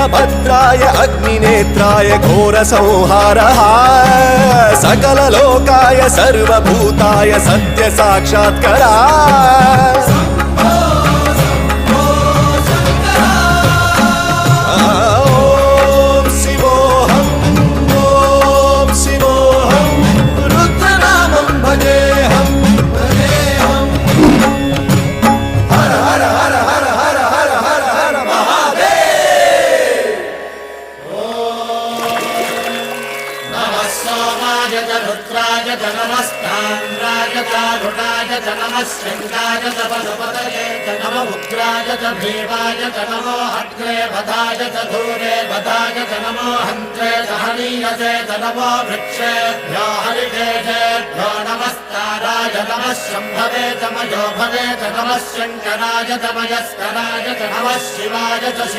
वीरभद्राय अग्निनेत्राय घोरसंहारः सकललोकाय सर्वभूताय सत्यसाक्षात्करा रुद्राय च नमस्ताम्राय च रुणाय च नमः शृङ्गाय च पशुपतये च नमः उग्राय च भीमाय च नमो अग्रे वधाय च धूरे वधाय च नमो हन्त्रे च हनीयसे च नमो वृक्षेभ्यो हरिकेशेभ्यो नमस्ताराय नमः शम्भवे च मयोभवे च नमः शङ्कराय च मयस्कराय च नमः शिवाय च